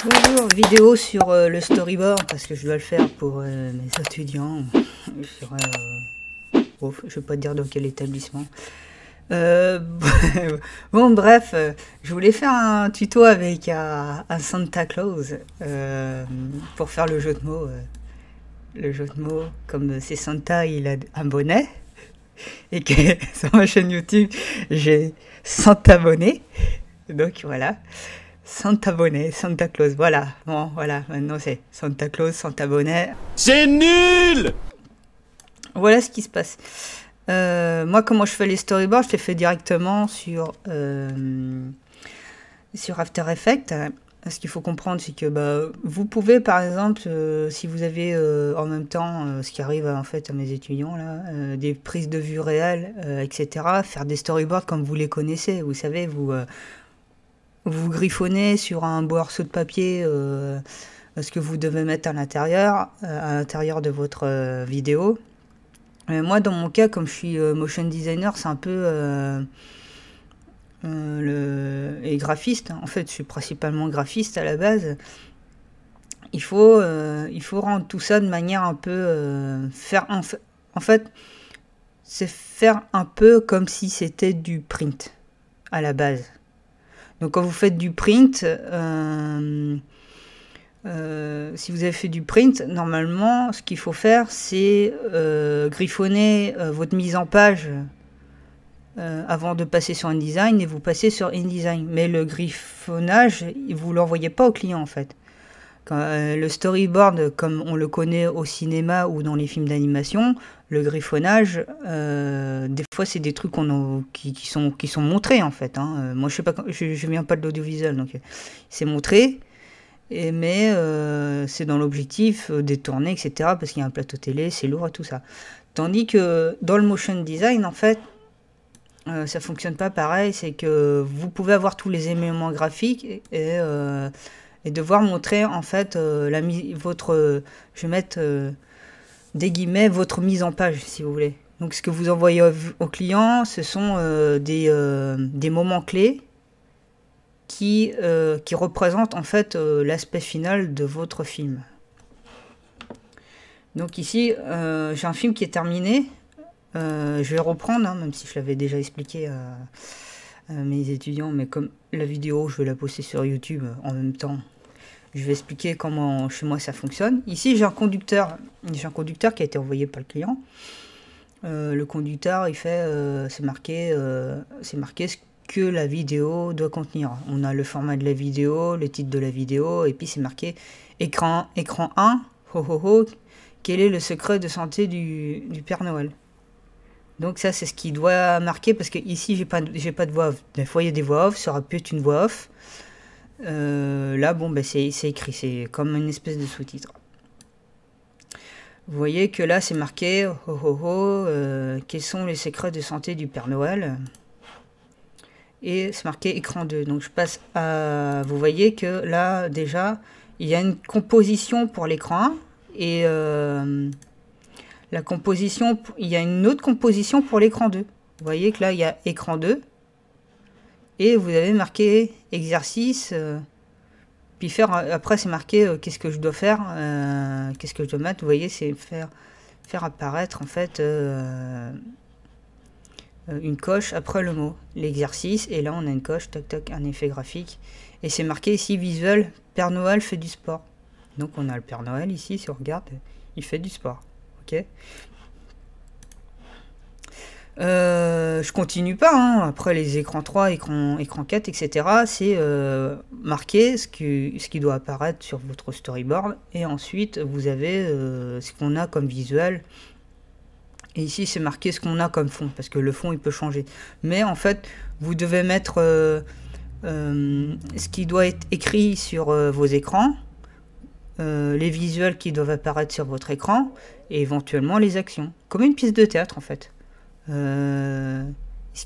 Bonjour, vidéo sur le storyboard parce que je dois le faire pour mes étudiants. Sur, je vais pas te dire dans quel établissement. Bon, bref, je voulais faire un tuto avec un Santa Claus pour faire le jeu de mots. Le jeu de mots, comme c'est Santa, il a un bonnet et que sur ma chaîne YouTube, j'ai 100 abonnés. Donc voilà. Santa Bonnet, Santa Claus, voilà. Bon, voilà, maintenant c'est Santa Claus, Santa Bonnet. C'est nul! Voilà ce qui se passe. Moi, comment je fais les storyboards, je les fais directement sur After Effects. Ce qu'il faut comprendre, c'est que vous pouvez, par exemple, si vous avez en même temps, ce qui arrive en fait à mes étudiants, là, des prises de vue réelles, etc., faire des storyboards comme vous les connaissez. Vous savez, vous griffonnez sur un beau morceau de papier ce que vous devez mettre à l'intérieur de votre vidéo. Moi, dans mon cas, comme je suis motion designer, c'est un peu et graphiste. En fait, je suis principalement graphiste à la base. Il faut rendre tout ça de manière un peu en fait, c'est faire un peu comme si c'était du print à la base. Donc quand vous faites du print, si vous avez fait du print, normalement, ce qu'il faut faire, c'est griffonner votre mise en page avant de passer sur InDesign et vous passez sur InDesign. Mais le griffonnage, vous ne l'envoyez pas au client en fait. Le storyboard, comme on le connaît au cinéma ou dans les films d'animation, le griffonnage, des fois c'est des trucs qui sont montrés en fait. Hein. Moi je sais pas, je viens pas de l'audiovisuel, donc c'est montré, mais c'est dans l'objectif détourné, etc. Parce qu'il y a un plateau télé, c'est lourd et tout ça. Tandis que dans le motion design, en fait, ça fonctionne pas pareil. C'est que vous pouvez avoir tous les éléments graphiques et devoir montrer en fait je vais mettre des guillemets, votre mise en page si vous voulez. Donc ce que vous envoyez au client, ce sont des moments clés qui représentent en fait l'aspect final de votre film. Donc ici j'ai un film qui est terminé. Je vais reprendre, hein, même si je l'avais déjà expliqué à mes étudiants, mais comme la vidéo je vais la poster sur YouTube en même temps, je vais expliquer comment chez moi ça fonctionne. Ici j'ai un conducteur qui a été envoyé par le client. Le conducteur, il fait c'est marqué ce que la vidéo doit contenir. On a le format de la vidéo, le titre de la vidéo, et puis c'est marqué écran 1, quel est le secret de santé du Père Noël. Donc ça c'est ce qui doit marquer, parce que ici j'ai pas de voix off. Des fois il y a des voix off, ça aurait pu être une voix off. Là bon c'est écrit, c'est comme une espèce de sous-titre. Vous voyez que là c'est marqué quels sont les secrets de santé du Père Noël, et c'est marqué écran 2. Donc je passe à, vous voyez que là déjà il y a une composition pour l'écran 1 et la composition, il y a une autre composition pour l'écran 2. Vous voyez que là, il y a écran 2. Et vous avez marqué exercice. Puis faire, après, c'est marqué qu'est-ce que je dois faire. Qu'est-ce que je dois mettre. Vous voyez, c'est faire apparaître, en fait, une coche après le mot. L'exercice. Et là, on a une coche, tac, tac, un effet graphique. Et c'est marqué ici, visuel, Père Noël fait du sport. Donc, on a le Père Noël ici, si on regarde, il fait du sport. Ok. Je continue pas, hein. Après les écrans 3, écran 4, etc. C'est marqué ce qui doit apparaître sur votre storyboard. Et ensuite, vous avez ce qu'on a comme visuel. Et ici, c'est marqué ce qu'on a comme fond, parce que le fond, il peut changer. Mais en fait, vous devez mettre ce qui doit être écrit sur vos écrans, les visuels qui doivent apparaître sur votre écran, et éventuellement les actions. Comme une pièce de théâtre, en fait. Ce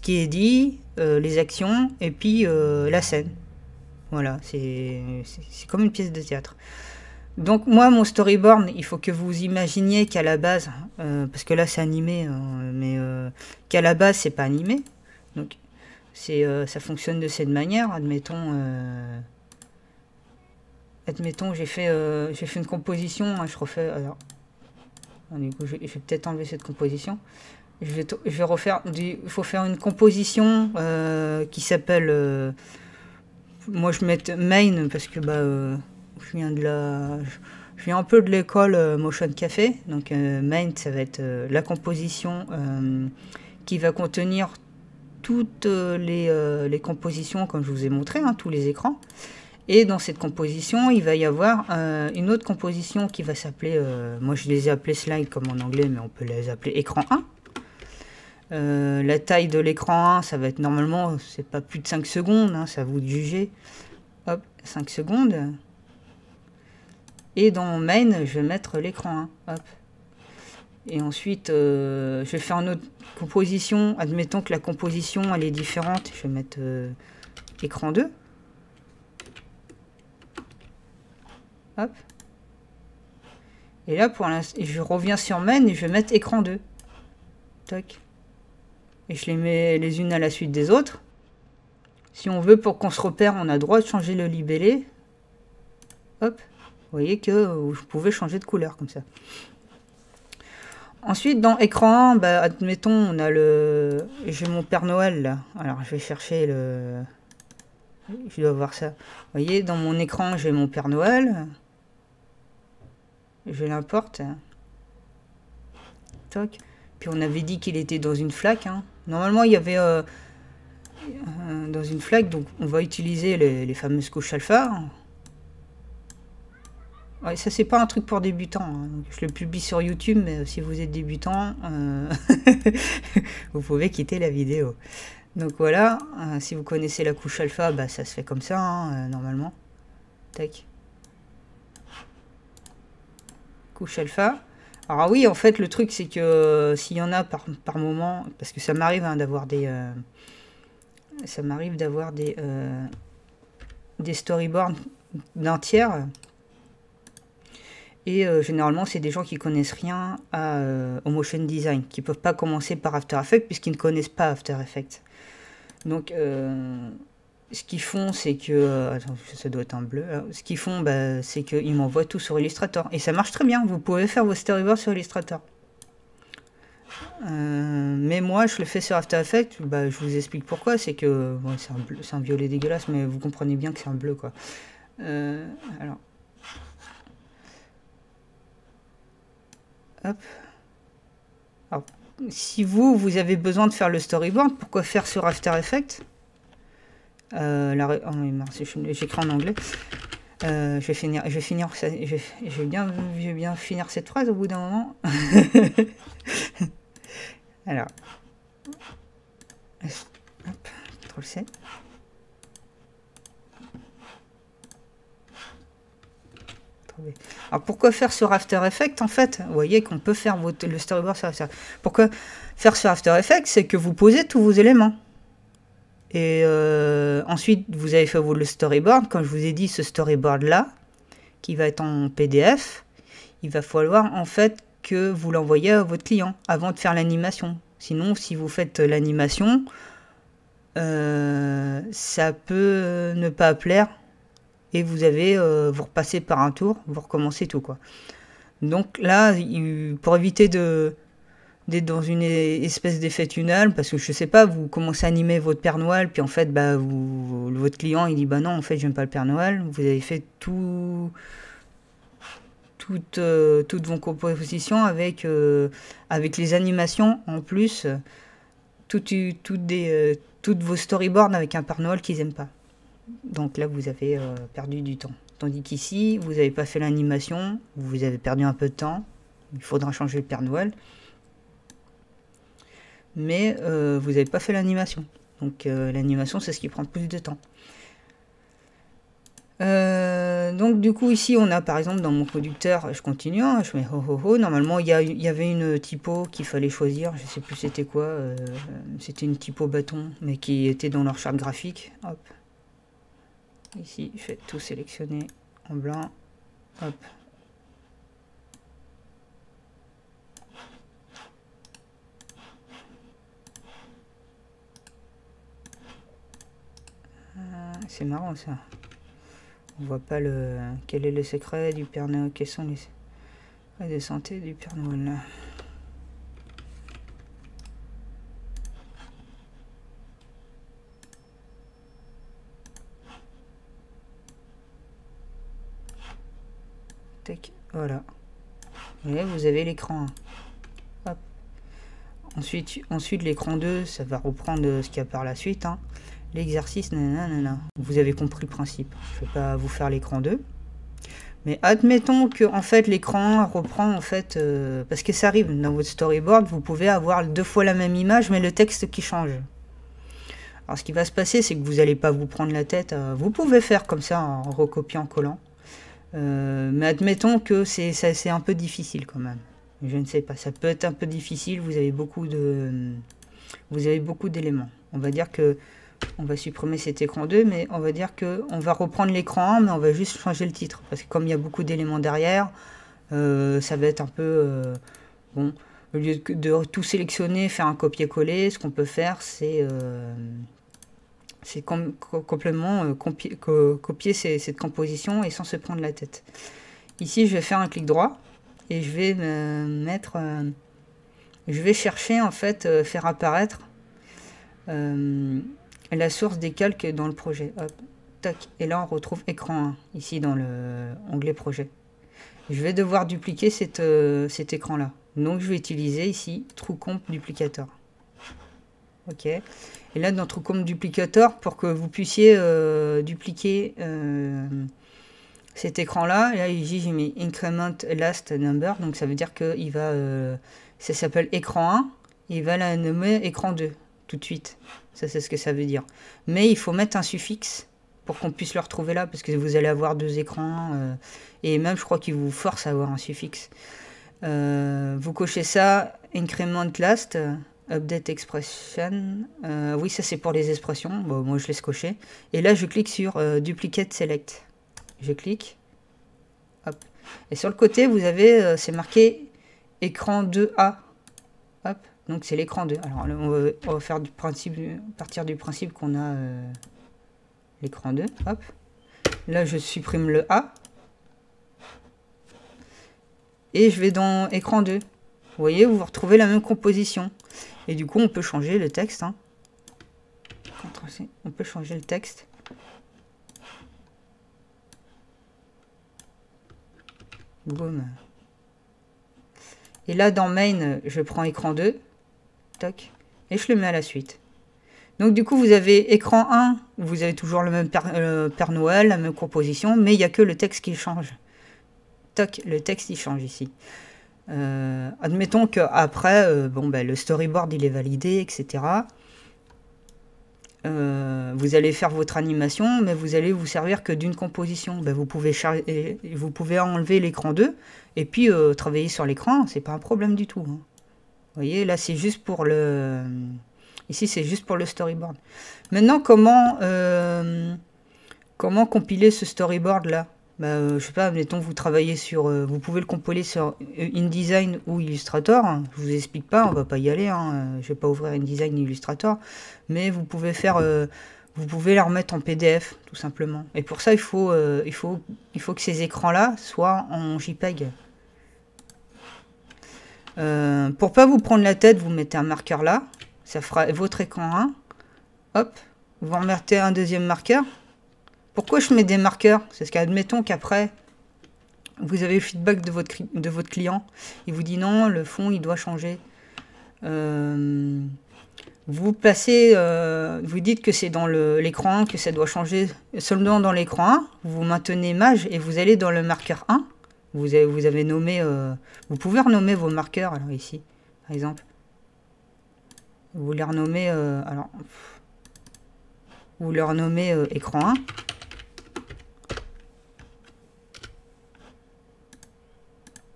qui est dit, les actions, et puis la scène. Voilà, c'est comme une pièce de théâtre. Donc moi, mon storyboard, il faut que vous imaginiez qu'à la base, parce que là c'est animé, mais qu'à la base c'est pas animé. Donc ça fonctionne de cette manière, admettons. admettons, j'ai fait une composition, hein, je refais, alors, du coup, je vais peut-être enlever cette composition. Je vais refaire, il faut faire une composition qui s'appelle, moi je vais mettre main parce que je viens un peu de l'école Motion Café, donc main ça va être la composition qui va contenir toutes les compositions comme je vous ai montré, hein, tous les écrans. Et dans cette composition, il va y avoir une autre composition qui va s'appeler, moi je les ai appelés slide comme en anglais, mais on peut les appeler écran 1. La taille de l'écran 1, ça va être normalement, c'est pas plus de 5 secondes, hein, c'est à vous de juger. Hop, 5 secondes. Et dans main, je vais mettre l'écran 1. Hop. Et ensuite, je vais faire une autre composition. Admettons que la composition, elle est différente. Je vais mettre écran 2. Hop. Et là, pour l'instant, je reviens sur main et je vais mettre écran 2. Tac. Et je les mets les unes à la suite des autres. Si on veut, pour qu'on se repère, on a le droit de changer le libellé. Hop. Vous voyez que vous pouvez changer de couleur comme ça. Ensuite, dans écran 1, admettons, on a j'ai mon Père Noël là. Alors, je vais chercher le... Je dois voir ça. Vous voyez, dans mon écran, j'ai mon Père Noël. Je l'importe. Toc. Puis on avait dit qu'il était dans une flaque. Hein. Normalement, il y avait dans une flaque, donc on va utiliser les fameuses couches alpha. Ouais, ça c'est pas un truc pour débutants. Hein. Je le publie sur YouTube, mais si vous êtes débutant, vous pouvez quitter la vidéo. Donc voilà, si vous connaissez la couche alpha, ça se fait comme ça, hein, normalement. Tac. Couche alpha. Alors oui, en fait, le truc, c'est que s'il y en a par moment, parce que ça m'arrive hein, d'avoir des... ça m'arrive d'avoir des storyboards d'un tiers. Et généralement, c'est des gens qui connaissent rien au motion design, qui ne peuvent pas commencer par After Effects, puisqu'ils ne connaissent pas After Effects. Donc, ce qu'ils font, c'est que... attends, ça doit être un bleu. Là. Ce qu'ils font, c'est qu'ils m'envoient tout sur Illustrator. Et ça marche très bien. Vous pouvez faire vos storyboards sur Illustrator. Mais moi, je le fais sur After Effects. Je vous explique pourquoi. C'est que... Bon, c'est un violet dégueulasse, mais vous comprenez bien que c'est un bleu, quoi. Alors... Hop. Alors, si vous avez besoin de faire le storyboard, pourquoi faire sur After Effects? Oh j'écris en anglais. Je vais finir ça. Je vais bien finir cette phrase au bout d'un moment. Alors, hop, CTRL-C. Alors pourquoi faire sur After Effects en fait? Vous voyez qu'on peut faire le storyboard sur After Effects. Pourquoi faire sur After Effects? C'est que vous posez tous vos éléments. Et ensuite, vous avez fait le storyboard. Comme je vous ai dit, ce storyboard-là, qui va être en PDF, il va falloir en fait que vous l'envoyez à votre client avant de faire l'animation. Sinon, si vous faites l'animation, ça peut ne pas plaire. Et vous repassez par un tour, vous recommencez tout, quoi. Donc là, pour éviter d'être dans une espèce d'effet tunnel, parce que je sais pas, vous commencez à animer votre Père Noël, puis en fait, votre client, il dit, non, en fait, j'aime pas le Père Noël, vous avez fait toutes vos compositions avec les animations, en plus, toutes vos storyboards avec un Père Noël qu'ils aiment pas. Donc là, vous avez perdu du temps. Tandis qu'ici, vous n'avez pas fait l'animation, vous avez perdu un peu de temps. Il faudra changer le Père Noël. Mais vous n'avez pas fait l'animation. Donc l'animation, c'est ce qui prend plus de temps. Donc du coup, ici, on a par exemple dans mon producteur, je continue, hein, je mets ho ho ho. Normalement, il y avait une typo qu'il fallait choisir. Je sais plus c'était quoi. C'était une typo bâton, mais qui était dans leur charte graphique. Hop. Ici, je vais tout sélectionner en blanc. Hop. C'est marrant ça. On voit pas le... Quel est le secret du Père Noël? Quels sont les secrets de santé du Père Noël là? Tac, voilà. Et là, vous avez l'écran 1. Hop. Ensuite l'écran 2, ça va reprendre ce qu'il y a par la suite. Hein. L'exercice, nanana. Vous avez compris le principe. Je ne vais pas vous faire l'écran 2. Mais admettons que en fait l'écran 1 reprend en fait... parce que ça arrive dans votre storyboard, vous pouvez avoir 2 fois la même image, mais le texte qui change. Alors ce qui va se passer, c'est que vous n'allez pas vous prendre la tête. Vous pouvez faire comme ça en recopiant-collant. Mais admettons que c'est un peu difficile quand même. Je ne sais pas, ça peut être un peu difficile, vous avez beaucoup d'éléments. On va dire que on va supprimer cet écran 2, mais on va dire que on va reprendre l'écran 1, mais on va juste changer le titre. Parce que comme il y a beaucoup d'éléments derrière, ça va être un peu... bon, au lieu de tout sélectionner, faire un copier-coller, ce qu'on peut faire, c'est complètement copier cette composition et sans se prendre la tête. Ici, je vais faire un clic droit et je vais me mettre... je vais chercher, en fait, faire apparaître la source des calques dans le projet. Hop, tac. Et là, on retrouve écran 1, ici dans l'onglet projet. Je vais devoir dupliquer cet écran-là. Donc, je vais utiliser ici TrueComp Duplicator. Ok. Et là, dans TrueComp Duplicator, pour que vous puissiez dupliquer cet écran-là, là, ici, j'ai mis Increment Last Number. Donc, ça veut dire que il va, ça s'appelle écran 1. Il va la nommer écran 2 tout de suite. Ça, c'est ce que ça veut dire. Mais il faut mettre un suffixe pour qu'on puisse le retrouver là, parce que vous allez avoir 2 écrans. Et même, je crois qu'il vous force à avoir un suffixe. Vous cochez ça, Increment Last. Update expression. Oui, ça c'est pour les expressions. Bon, moi je laisse cocher. Et là, je clique sur Duplicate Select. Je clique. Hop. Et sur le côté, vous avez, c'est marqué écran 2A. Hop. Donc c'est l'écran 2. Alors on va faire partir du principe qu'on a l'écran 2. Hop. Là, je supprime le A. Et je vais dans écran 2. Vous voyez, vous retrouvez la même composition. Et du coup, on peut changer le texte. Hein. On peut changer le texte. Boum. Et là, dans Main, je prends écran 2. Toc. Et je le mets à la suite. Donc, du coup, vous avez écran 1. Vous avez toujours le même Père Noël, la même composition. Mais il n'y a que le texte qui change. Toc. Le texte, il change ici. Admettons qu'après, bon, ben, le storyboard il est validé, etc. Vous allez faire votre animation, mais vous allez vous servir que d'une composition. Ben, vous pouvez enlever l'écran 2 et puis travailler sur l'écran, c'est pas un problème du tout. Hein. Vous voyez, là c'est juste pour le... Ici c'est juste pour le storyboard. Maintenant, comment compiler ce storyboard là? Je sais pas, admettons vous travaillez sur... vous pouvez le compiler sur InDesign ou Illustrator. Hein. Je vous explique pas, on va pas y aller. Hein. Je vais pas ouvrir InDesign ni Illustrator. Mais vous pouvez faire... vous pouvez la remettre en PDF, tout simplement. Et pour ça, il faut que ces écrans-là soient en JPEG. Pour pas vous prendre la tête, vous mettez un marqueur là. Ça fera votre écran 1. Hop, vous remettez un deuxième marqueur. Pourquoi je mets des marqueurs? C'est parce qu'admettons qu'après, vous avez le feedback de votre client. Il vous dit non, le fond, il doit changer. Vous placez, vous dites que c'est dans l'écran 1 que ça doit changer seulement dans l'écran 1. Vous maintenez image et vous allez dans le marqueur 1. Vous avez nommé... vous pouvez renommer vos marqueurs, alors ici, par exemple. Vous les renommez... alors, vous les renommez écran 1.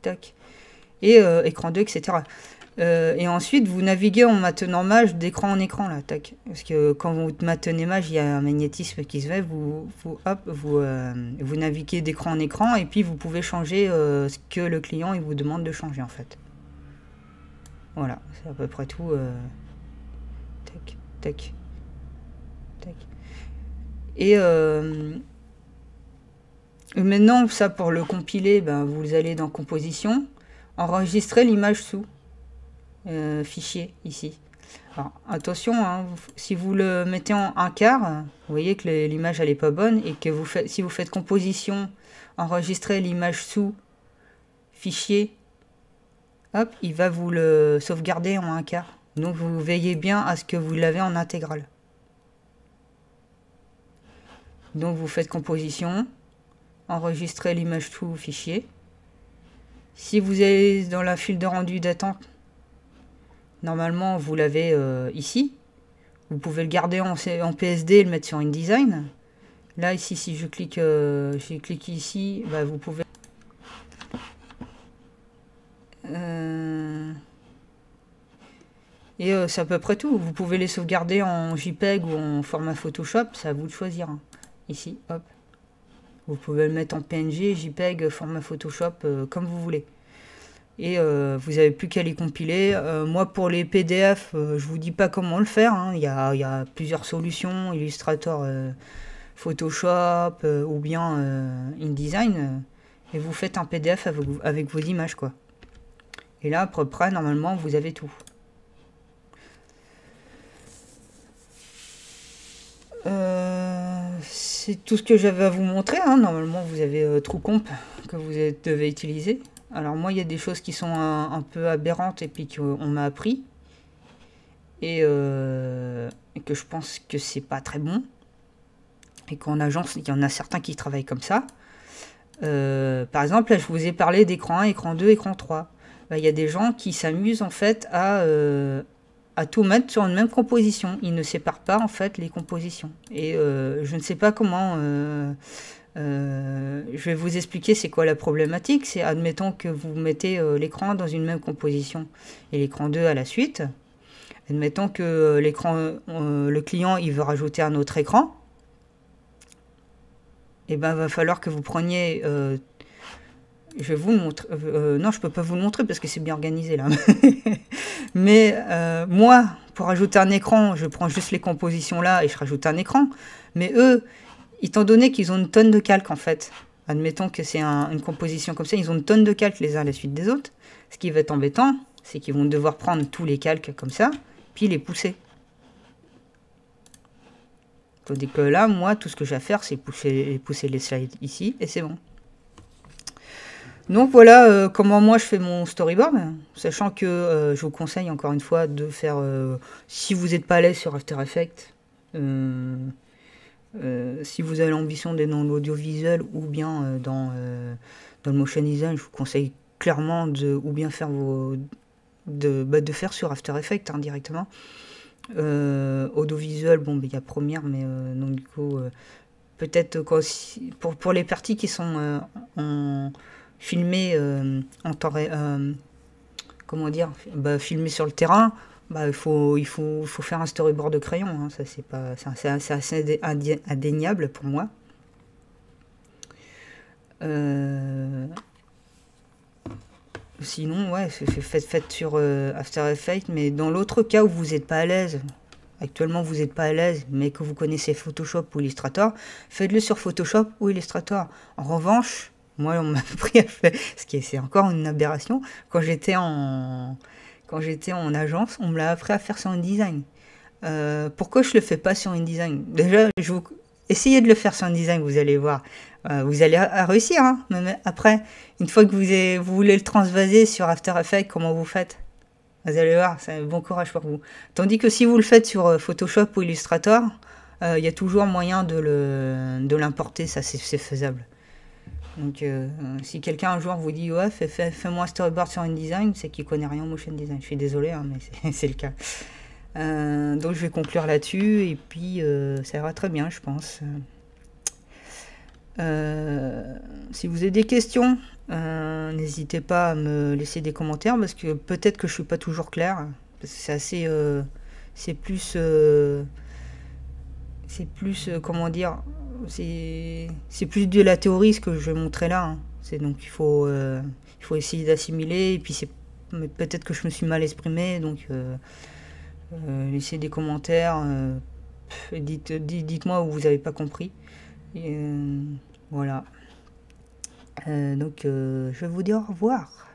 Tac. Et écran 2, etc. Et ensuite, vous naviguez en maintenant mage d'écran en écran, là, tac. Parce que quand vous maintenez mage, il y a un magnétisme qui se fait, vous naviguez d'écran en écran, et puis vous pouvez changer ce que le client il vous demande de changer, en fait. Voilà, c'est à peu près tout. Tac, tac, tac. Et Et maintenant, ça pour le compiler, ben, vous allez dans composition, enregistrer l'image sous fichier ici. Alors, attention, hein, si vous le mettez en 1/4, vous voyez que l'image elle est pas bonne et que si vous faites composition, enregistrer l'image sous fichier, hop, il va vous le sauvegarder en 1/4. Donc vous veillez bien à ce que vous l'avez en intégrale. Donc vous faites composition, enregistrer l'image sous fichier. Si vous êtes dans la file de rendu d'attente, normalement vous l'avez ici. Vous pouvez le garder en PSD et le mettre sur InDesign. Là ici, si je clique ici, bah, vous pouvez et c'est à peu près tout. Vous pouvez les sauvegarder en JPEG ou en format Photoshop, c'est à vous de choisir. Hein. Ici, hop. Vous pouvez le mettre en PNG, JPEG, format Photoshop, comme vous voulez. Et vous n'avez plus qu'à les compiler. Moi, pour les PDF, je vous dis pas comment le faire. Hein. Il y a plusieurs solutions, Illustrator, Photoshop ou bien InDesign. Et vous faites un PDF avec vos images, quoi. Et là, à peu près, normalement, vous avez tout. C'est tout ce que j'avais à vous montrer. Hein. Normalement, vous avez TrueComp que vous devez utiliser. Alors moi, il y a des choses qui sont un peu aberrantes et puis qu'on m'a appris. Et que je pense que c'est pas très bon. Et qu'en agence, il y en a certains qui travaillent comme ça. Par exemple, là, je vous ai parlé d'écran 1, écran 2, écran 3. Il y a des gens qui s'amusent en fait à tout mettre sur une même composition. Ils ne séparent pas en fait les compositions. Et je ne sais pas comment... je vais vous expliquer c'est quoi la problématique. C'est admettons que vous mettez l'écran dans une même composition et l'écran 2 à la suite. Admettons que le client il veut rajouter un autre écran. Et ben va falloir que vous preniez... je vais vous le montrer. Non, je peux pas vous le montrer parce que c'est bien organisé là. Mais moi, pour ajouter un écran, je prends juste les compositions là et je rajoute un écran. Mais eux, étant donné qu'ils ont une tonne de calques en fait, admettons que c'est une composition comme ça, ils ont une tonne de calques les uns à la suite des autres. Ce qui va être embêtant, c'est qu'ils vont devoir prendre tous les calques comme ça, puis les pousser. Tandis que là, moi, tout ce que j'ai à faire, c'est pousser les slides ici et c'est bon. Donc voilà comment moi je fais mon storyboard, sachant que je vous conseille encore une fois de faire, si vous n'êtes pas à l'aise sur After Effects, si vous avez l'ambition d'être dans l'audiovisuel ou bien dans le motion design, je vous conseille clairement de faire de faire sur After Effects hein, directement. Audiovisuel, bon, il y a Premiere, mais donc du coup, peut-être pour les parties qui sont filmées en temps réel, comment dire, filmées sur le terrain. Il faut faire un storyboard de crayon, hein, ça c'est assez indéniable pour moi. Sinon, ouais, faites sur After Effects, mais dans l'autre cas où vous n'êtes pas à l'aise, actuellement vous n'êtes pas à l'aise, mais que vous connaissez Photoshop ou Illustrator, faites-le sur Photoshop ou Illustrator. En revanche, moi on m'a appris à faire, c'est encore une aberration, quand j'étais en agence, on me l'a appris à faire sur InDesign. Pourquoi je le fais pas sur InDesign? Déjà, essayez de le faire sur InDesign, vous allez voir. Vous allez réussir, hein, même après, une fois que vous voulez le transvaser sur After Effects, comment vous faites? Vous allez voir, c'est un bon courage pour vous. Tandis que si vous le faites sur Photoshop ou Illustrator, il y a toujours moyen de l'importer, ça c'est faisable. Donc si quelqu'un un jour vous dit ouais fais-moi un storyboard sur InDesign, c'est qu'il connaît rien au motion design. Je suis désolé hein, mais c'est le cas. Donc je vais conclure là-dessus et puis ça ira très bien je pense. Si vous avez des questions, n'hésitez pas à me laisser des commentaires parce que peut-être que je suis pas toujours clair. Parce que c'est assez, c'est plus comment dire, c'est plus de la théorie ce que je vais montrer là. Hein. Donc il faut essayer d'assimiler et puis peut-être que je me suis mal exprimé donc laissez des commentaires, dites-moi où vous n'avez pas compris. Et, voilà. Donc je vais vous dire au revoir.